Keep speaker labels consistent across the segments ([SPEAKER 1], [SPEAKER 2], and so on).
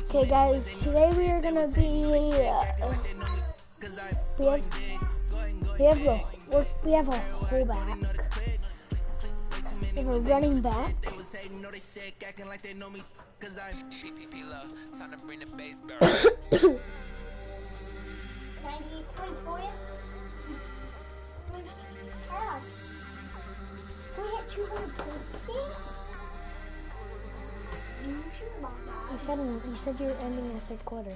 [SPEAKER 1] Okay, guys, today we are gonna be we have a fullback, we have a running back. 98 points, boys. We hit 200 points today. You said you're ending the third quarter.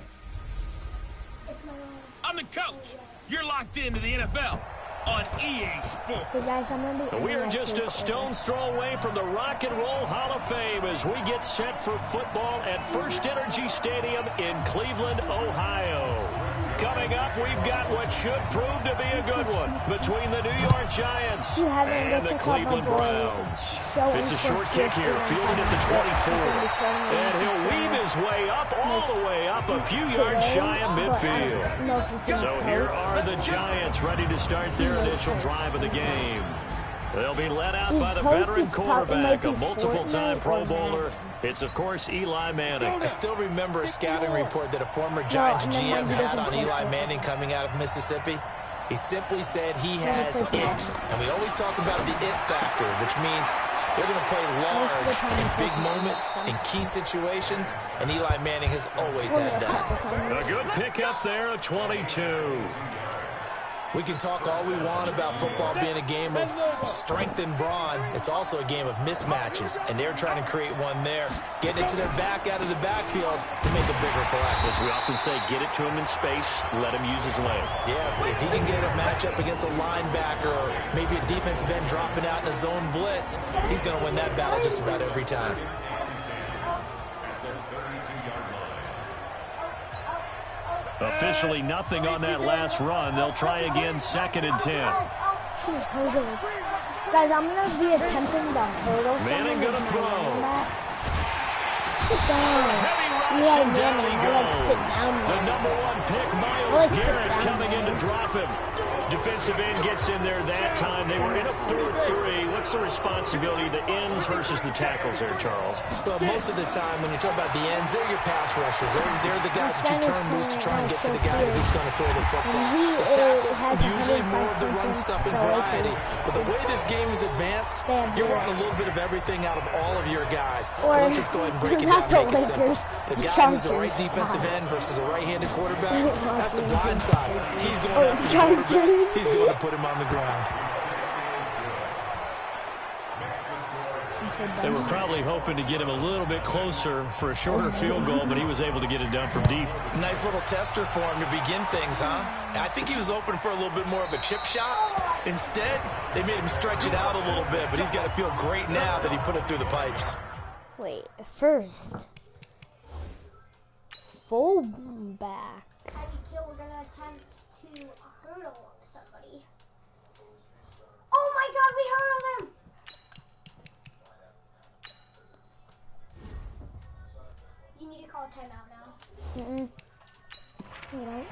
[SPEAKER 2] I'm the coach. You're locked into the NFL on EA Sports.
[SPEAKER 1] So guys, I'm gonna be
[SPEAKER 3] we are just a stone's throw away from the Rock and Roll Hall of Fame as we get set for football at First Energy Stadium in Cleveland, Ohio. Coming up, we've got what should prove to be a good one between the New York Giants and the Cleveland Browns. It's a short kick here, fielded at the 24. And he'll weave his way up, all the way up, a few yards shy of midfield. So here are the Giants ready to start their initial drive of the game. They'll be led out by the veteran quarterback, a multiple-time Pro Bowler. It's, of course, Eli Manning.
[SPEAKER 4] I still remember a scouting report that a former Giants GM had on Eli Manning coming out of Mississippi. He simply said he has it. And we always talk about the it factor, which means they're going to play large in big moments, in key situations, and Eli Manning has always had that.
[SPEAKER 3] A good pickup there at 22.
[SPEAKER 4] We can talk all we want about football being a game of strength and brawn. It's also a game of mismatches, and they're trying to create one there, getting it to their back out of the backfield to make a bigger play.
[SPEAKER 3] As we often say, get it to him in space, let him use his leg.
[SPEAKER 4] Yeah, if he can get a matchup against a linebacker or maybe a defensive end dropping out in a zone blitz, he's going to win that battle just about every time.
[SPEAKER 3] Officially nothing on that last run. They'll try again, 2nd and 10.
[SPEAKER 1] Guys, I'm going to be attempting the hurdle.
[SPEAKER 3] Manning going to throw.
[SPEAKER 1] Sit down.
[SPEAKER 3] Heavy rush, down he goes. The #1 pick, Myles Garrett, coming in to drop him. Defensive end gets in there that time. They were in a 4-3. What's the responsibility of the ends versus the tackles there, Charles?
[SPEAKER 4] Well, most of the time when you talk about the ends, they're your pass rushers. They're the guys that you turn loose to try and get to the guy who's going to throw the football. The tackles, usually more of the run-stuffing variety. But the way this game is advanced, you're wanting a little bit of everything out of all of your guys. But let's just go ahead and break it down and make it simple. The guy who's the right defensive end versus a right-handed quarterback, that's the blind side. He's going after the quarterback. He's going to put him on the ground.
[SPEAKER 3] They were probably hoping to get him a little bit closer for a shorter field goal, but he was able to get it done from deep.
[SPEAKER 4] Nice little tester for him to begin things, huh? I think he was open for a little bit more of a chip shot. Instead, they made him stretch it out a little bit, but he's got to feel great now that he put it through the pipes.
[SPEAKER 1] Wait, first. Fullback. We're going to attempt to hurdle somebody. Oh my God, we hurdled him! You need to call a timeout now. You don't.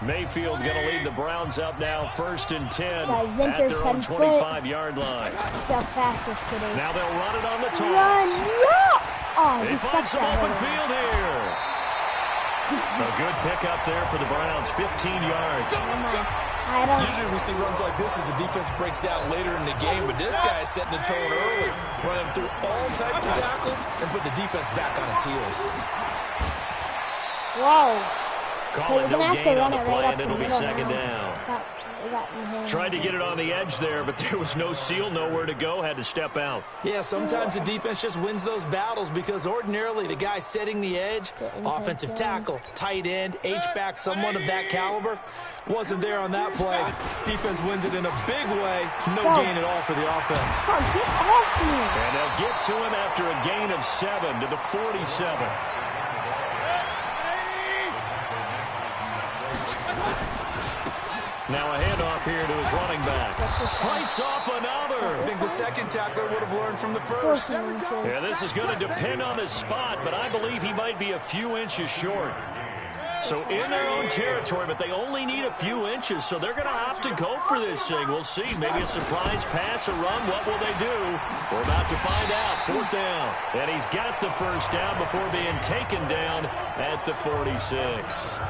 [SPEAKER 3] Mayfield going to lead the Browns up now, 1st and 10
[SPEAKER 1] Guys,
[SPEAKER 3] at their own 25-yard line.
[SPEAKER 1] The fastest kid is.
[SPEAKER 3] Now they'll run it on the toss.
[SPEAKER 1] Run, yeah! Oh,
[SPEAKER 3] they find some open field here. A good pickup there for the Browns, 15 yards.
[SPEAKER 4] Usually we see runs like this as the defense breaks down later in the game, but this guy is setting the tone early, running through all types of tackles and put the defense back on its heels.
[SPEAKER 1] Whoa.
[SPEAKER 3] Call it no gain on the play, and it'll be 2nd down. Tried to get it on the edge there, but there was no seal, nowhere to go, had to step out.
[SPEAKER 4] Yeah, sometimes the defense just wins those battles because ordinarily the guy setting the edge, offensive tackle, tight end, H-back, someone of that caliber, wasn't there on that play. Defense wins it in a big way, no gain at all for the offense.
[SPEAKER 1] Get off me.
[SPEAKER 3] And they'll get to him after a gain of 7 to the 47. Now a handoff here to his running back. Fights off another.
[SPEAKER 4] I think the second tackler would have learned from the first.
[SPEAKER 3] Yeah, this is going to depend on his spot, but I believe he might be a few inches short. So in their own territory, but they only need a few inches, so they're going to opt to go for this thing. We'll see. Maybe a surprise pass, a run. What will they do? We're about to find out. 4th down. And he's got the first down before being taken down at the 46.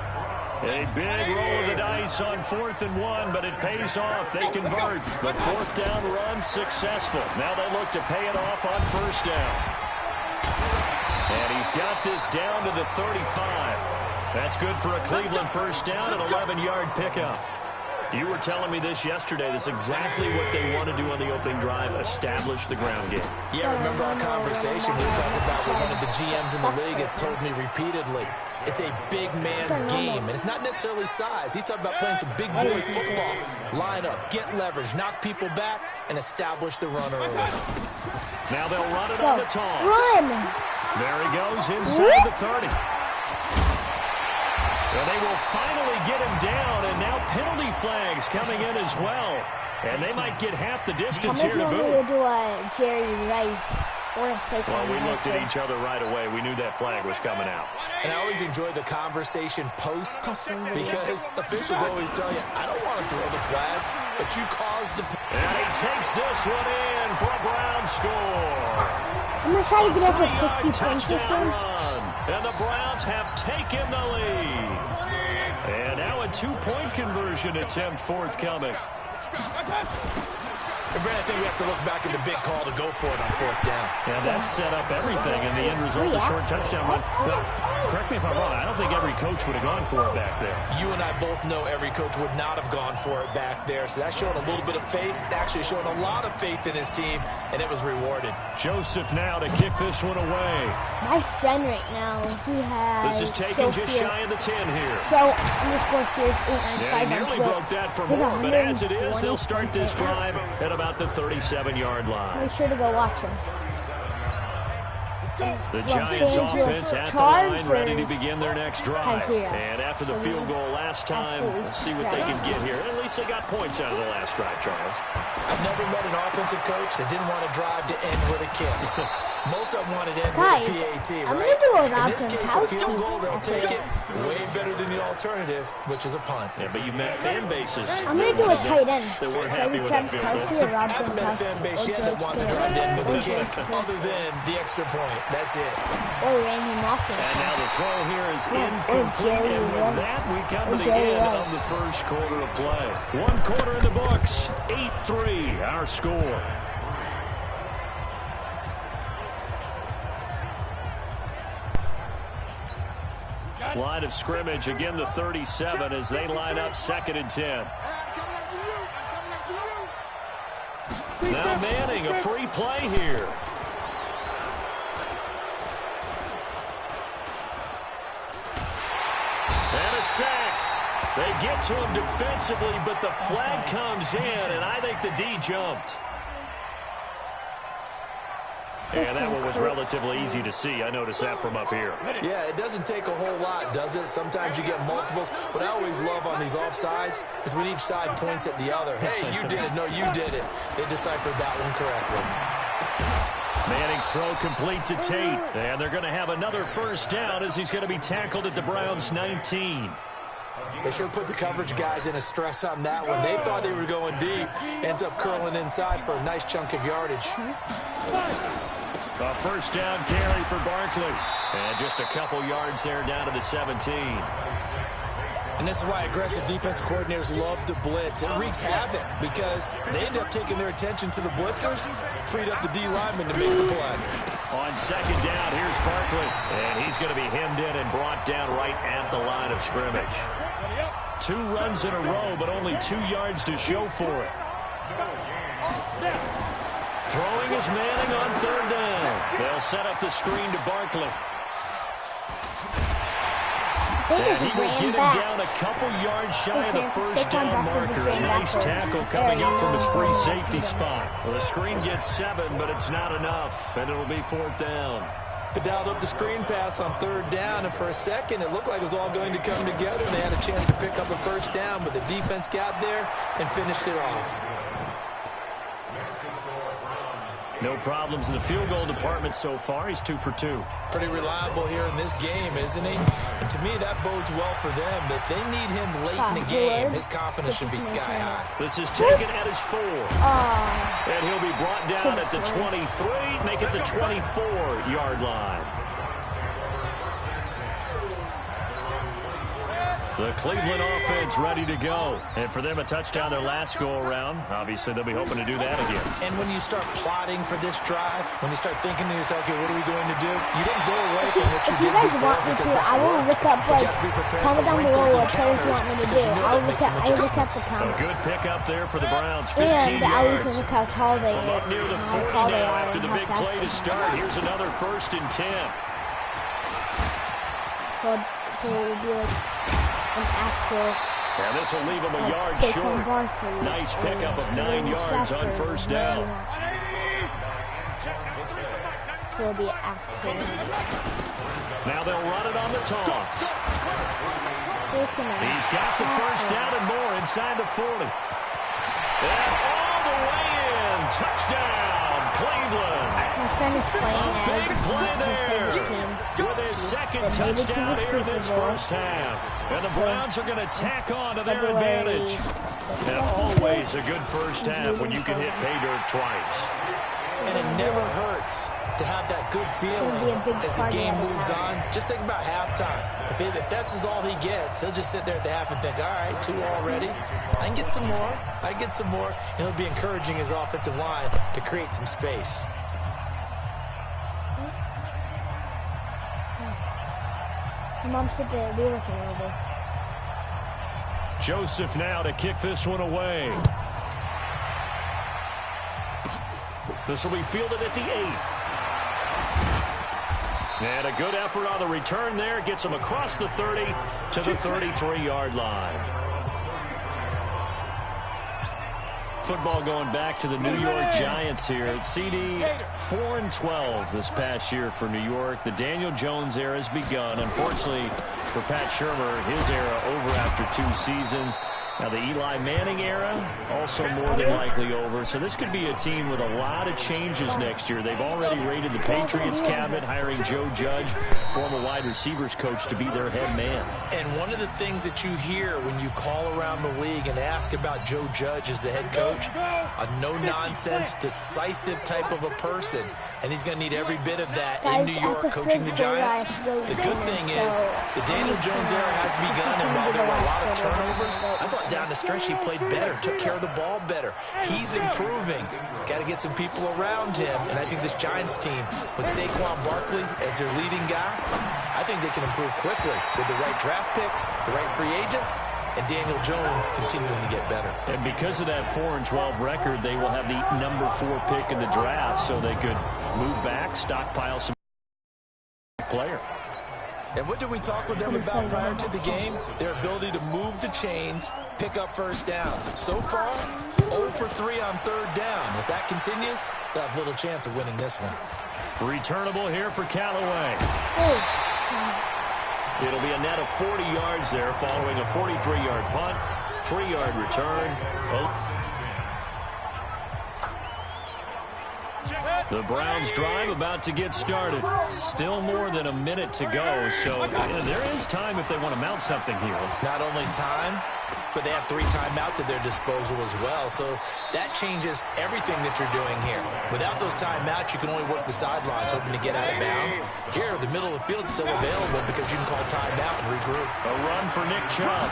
[SPEAKER 3] A big roll of the dice on 4th and 1, but it pays off. They convert. The 4th down run successful. Now they look to pay it off on 1st down. And he's got this down to the 35. That's good for a Cleveland first down, an 11-yard pickup. You were telling me this yesterday. That's exactly what they want to do on the opening drive, establish the ground game.
[SPEAKER 4] Yeah, remember our conversation we were talking about what one of the GMs in the league has told me repeatedly. It's a big man's game, and it's not necessarily size. He's talking about playing some big boy football. Line up, get leverage, knock people back, and establish the run early.
[SPEAKER 3] Now they'll run it on the toss.
[SPEAKER 1] Run!
[SPEAKER 3] There he goes inside the 30. And they will finally get him down, and now penalty flags coming in as well. And they might get half the distance here to boot.
[SPEAKER 1] Do a Jerry Rice or a Saquon.
[SPEAKER 3] Well, we looked at each other right away. We knew that flag was coming out.
[SPEAKER 4] And I always enjoy the conversation post because officials always tell you, I don't want to throw the flag, but you caused the...
[SPEAKER 3] And he takes this one in for a Brown score.
[SPEAKER 1] I'm going to try to get up with 50 points this game.
[SPEAKER 3] And the Browns have taken the lead. And now a 2-point conversion attempt forthcoming.
[SPEAKER 4] And Brandon, I think we have to look back at the big call to go for it on 4th down.
[SPEAKER 3] And that set up everything in the end result, the short touchdown run. But correct me if I'm wrong, I don't think every coach would have gone for it back there.
[SPEAKER 4] You and I both know every coach would not have gone for it back there. So that showed a little bit of faith. Actually showed a lot of faith in his team, and it was rewarded.
[SPEAKER 3] Joseph now to kick this one away.
[SPEAKER 1] My friend right now, he has...
[SPEAKER 3] This is taken just shy of the 10 here.
[SPEAKER 1] So, underscore Fierce 895
[SPEAKER 3] Yeah, he nearly broke that for more, but as it is, they'll start this drive at about the 37-yard line.
[SPEAKER 1] Make sure to go watch him.
[SPEAKER 3] The Giants offense at the line, ready to begin their next drive. And after the field goal last time, let's see what they can get here. At least they got points out of the last drive, Charles.
[SPEAKER 4] I've never met an offensive coach that didn't want to drive to end with a kick. Most of them wanted to end with a PAT, right?
[SPEAKER 1] I'm going to do a
[SPEAKER 4] In this case, a field goal, they'll take it way better than the alternative, which is a punt.
[SPEAKER 3] Yeah, but you met fan bases.
[SPEAKER 1] I'm going to do a tight end.
[SPEAKER 3] That weren't happy with that field goal.
[SPEAKER 4] I haven't met a fan base yet that wants to drive to end with a kick, other than the extra point. That's it.
[SPEAKER 1] Or Randy Moss's.
[SPEAKER 3] And now the throw here is incomplete. And with that, we come to the end of the first quarter of play. 1 quarter in the books. 8-3, our score. Line of scrimmage, again the 37 as they line up 2nd and 10. Now Manning, a free play here. And a sack. They get to him defensively, but the flag comes in, and I think the D jumped. And that one was relatively easy to see. I noticed that from up here.
[SPEAKER 4] Yeah, it doesn't take a whole lot, does it? Sometimes you get multiples. What I always love on these offsides is when each side points at the other. Hey, you did it. No, you did it. They deciphered that one correctly.
[SPEAKER 3] Manning's throw complete to Tate. And they're going to have another first down as he's going to be tackled at the Browns' 19.
[SPEAKER 4] They sure put the coverage guys in a stress on that one. They thought they were going deep. Ends up curling inside for a nice chunk of yardage.
[SPEAKER 3] A first down carry for Barkley. And just a couple yards there down to the 17.
[SPEAKER 4] And this is why aggressive defensive coordinators love to blitz. It wreaks havoc because they end up taking their attention to the blitzers, freed up the D lineman to make the play.
[SPEAKER 3] On 2nd down, here's Barkley. And he's going to be hemmed in and brought down right at the line of scrimmage. 2 runs in a row, but only 2 yards to show for it. Throwing is Manning on 3rd down. They'll set up the screen to Barkley. And he will get him down a couple yards shy of the first down marker. A nice tackle coming up from his free safety spot. Well, the screen gets 7, but it's not enough, and it'll be 4th down.
[SPEAKER 4] They dialed up the screen pass on 3rd down, and for a second, it looked like it was all going to come together, and they had a chance to pick up a first down, but the defense got there and finished it off.
[SPEAKER 3] No problems in the field goal department so far. He's 2 for 2.
[SPEAKER 4] Pretty reliable here in this game, isn't he? And to me, that bodes well for them. If they need him late in the game, his confidence should be sky high.
[SPEAKER 3] This is taken at his 4. And he'll be brought down at the 23, make it the 24-yard line. The Cleveland offense ready to go. And for them, a touchdown their last go-around. Obviously, they'll be hoping to do that again.
[SPEAKER 4] And when you start plotting for this drive, when you start thinking to yourself, okay, what are we going to do? You don't go away from what you did before.
[SPEAKER 1] If you guys want me to, I will look up, like, comment down below what players you want me to do. I look up the comments.
[SPEAKER 3] A good pickup there for the Browns, 15 yards.
[SPEAKER 1] And I will look how tall they
[SPEAKER 3] From
[SPEAKER 1] are.
[SPEAKER 3] up near the 40 now after the big play to start. Here's another 1st and 10.
[SPEAKER 1] So it will be like an actual...
[SPEAKER 3] And this will leave him a yard short. Nice pickup of 9 yards on 1st down.
[SPEAKER 1] So it'll be actual.
[SPEAKER 3] Now they'll run it on the toss. He's got the 1st down and more inside the 40. And all the way in. Touchdown, Cleveland.
[SPEAKER 1] My friend is playing
[SPEAKER 3] a big play there. With his 2nd touchdown here in this 1st half. And the Browns are going to tack on to their advantage. And always a good 1st half when you can hit pay dirt twice.
[SPEAKER 4] And it never hurts to have that good feeling as the game moves on. Just think about halftime. If that's all he gets, he'll just sit there at the half and think, all right, 2 already. I can get some more. I can get some more. And he'll be encouraging his offensive line to create some space.
[SPEAKER 1] Mom said that we were over.
[SPEAKER 3] Joseph now to kick this one away. This will be fielded at the 8. And a good effort on the return there. Gets him across the 30 to the 33-yard line. Football going back to the New York Giants here. CD 4-12 this past year for New York. The Daniel Jones era has begun. Unfortunately for Pat Shurmur, his era over after 2 seasons. Now the Eli Manning era also more than likely over. So this could be a team with a lot of changes next year. They've already raided the Patriots cabinet, hiring Joe Judge, former wide receivers coach, to be their head man.
[SPEAKER 4] And one of the things that you hear when you call around the league and ask about Joe Judge as the head coach, a no-nonsense, decisive type of a person. And he's going to need every bit of that in New York coaching the Giants. The good thing is the Daniel Jones era has begun, and while there were a lot of turnovers, I thought down the stretch he played better, took care of the ball better. He's improving. Got to get some people around him, and I think this Giants team, with Saquon Barkley as their leading guy, I think they can improve quickly with the right draft picks, the right free agents, and Daniel Jones continuing to get better. And because of that 4-12 record, they will have the number 4 pick in the draft, so they could move back, stockpile some player. And what did we talk with them about prior to the game? Their ability to move the chains, pick up 1st downs. So far, 0 for 3 on 3rd down. If that continues, they'll have little chance of winning this one. Returnable here for Callaway. It'll be a net of 40 yards there following a 43-yard punt, 3-yard return. The Browns drive about to get started. Still more than a minute to go, so there is time if they want to mount something here. Not only time, but they have 3 timeouts at their disposal as well, so that changes everything that you're doing here. Without those timeouts, you can only work the sidelines, hoping to get out of bounds. Here, the middle of the field is still available because you can call timeout and regroup. A run for Nick Chubb.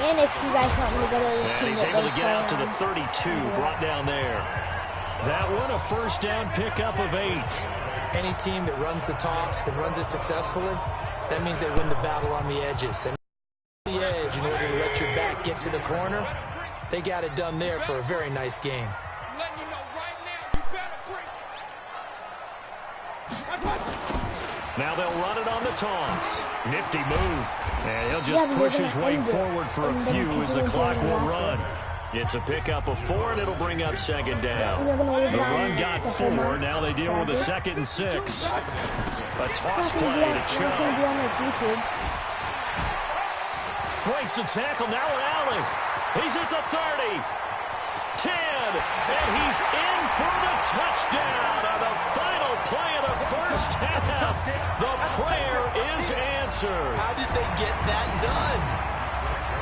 [SPEAKER 1] And if you guys want me to go to the
[SPEAKER 3] and he's able to get out to the 32, brought down there. That one, a 1st down pickup of 8. Any team that runs the toss and runs it successfully, that means they win the battle on the edges. They the edge in order to let your back get to the corner. They got it done there for a very nice game. Now they'll run it on the toss. Nifty move. And he'll just push his way forward for a few as the clock will run. It's a pickup of 4, and it'll bring up 2nd down. The run got 4. Now they deal with a 2nd and 6. A toss play to Chubb. Breaks the tackle. Now an alley. He's at the 30. 10. And he's in for the touchdown on the final play of the first half. The prayer is answered.
[SPEAKER 4] How did they get that done?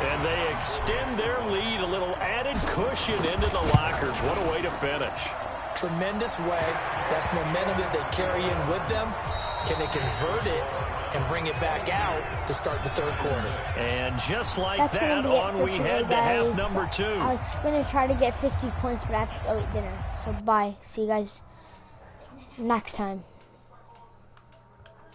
[SPEAKER 3] And they extend their lead, a little added cushion into the lockers. What a way to finish.
[SPEAKER 4] Tremendous way. That's momentum that they carry in with them. Can they convert it and bring it back out to start the third quarter?
[SPEAKER 3] And just like
[SPEAKER 1] That's
[SPEAKER 3] that, on we head to half number 2.
[SPEAKER 1] I was going to try to get 50 points, but I have to go eat dinner. So bye. See you guys next time.